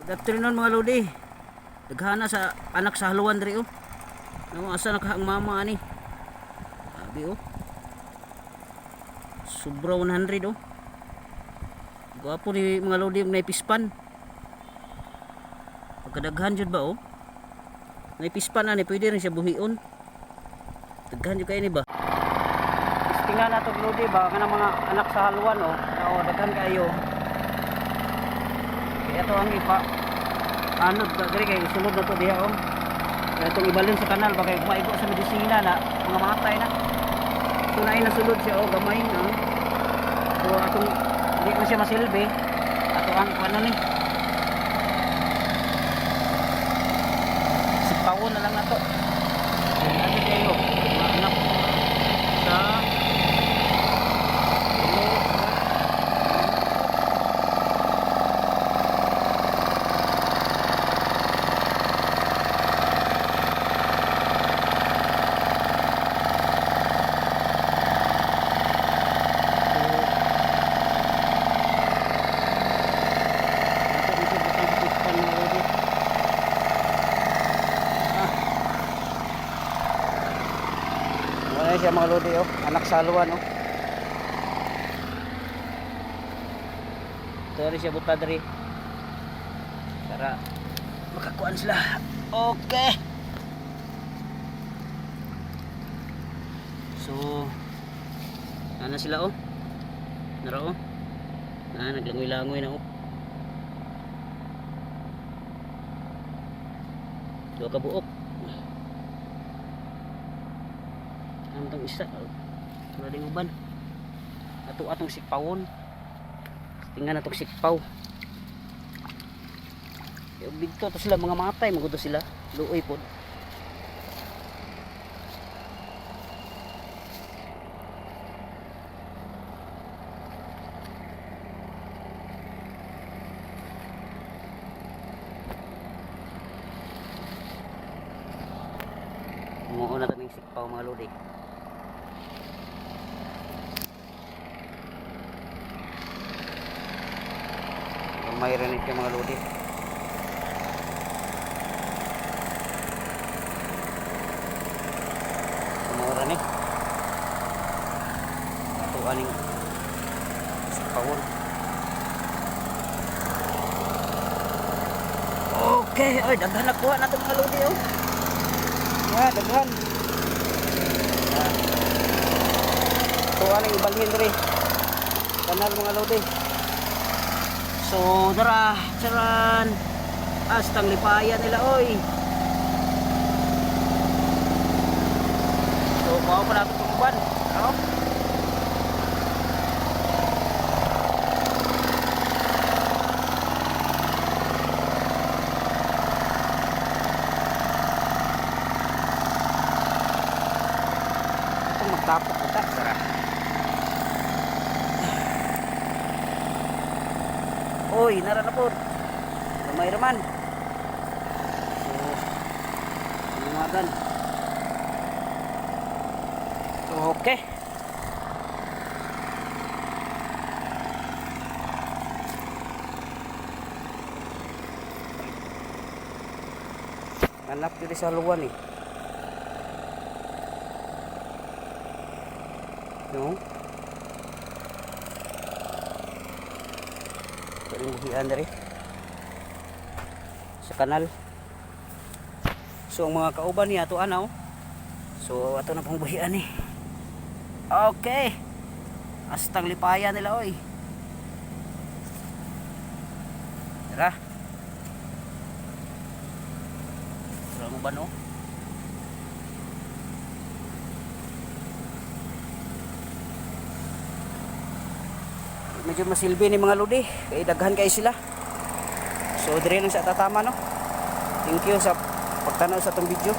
Afternoon mga lodi. Daghana sa anak sa haluan diri oh. Ano asa nakahang mama ani? Abi oh. Sobra 100 oh. Gwapo ni mga lodi ng naipispan. Pagkadaghan jud ba oh. Naipispan ani pwede rin siya buhion. Daghan jud kay ni ba? Tingnan nato lodi ba kana mga anak sa haluan oh. Oo, daghan kayo. Kaya to ang ipa anod diri kay sulod na to diha oh. Kaya itong ibalin sa kanal baka maigo sa medisina na mga matay na. So na sulod siya oh gamay na. So atong di ko siya masilbi. Ato ang ano ni. Sipawon na lang na to. Ano kayo? Mga anak sa siya mga lodi oh, anak sa haluan oh. Ito rin siya buta diri para makakuan sila. Okay, so ana sila oh, nara oh, naglangoy-langoy na oh. Dua ka buok antong isa wala ding uban atong sikpawon. Tingnan natong sikpaw yung bigto to sila mga matay magudo sila luoy pod. Muo na taming sikpaw mga lodi. May rinig yung mga lodi. Sumura ni ito aning sikpawon. Okay, ay daghan nakuha na ito mga lodi oh. Ya, daghan. Ito aning ibalhin diri kanal mga lodi. So dara charan astang lipayan nila oy. So kuha pa natin itong uban no? Itong magtapok kita dara. Oy, nara na po. Gamay raman. So, lumagan. Okay. Anak diri sa luwan eh. No? Buhian dari sa kanal. So ang mga kauban niya ato anaw. So ato na pong buhian ni. Okay. Astang lipayan nila oy. Tara. Tara mo ba no? Medyo masilbi ni mga lodi kay daghan kay sila. So dire lang sa tatama no. Thank you sa pagtanaw sa tong video.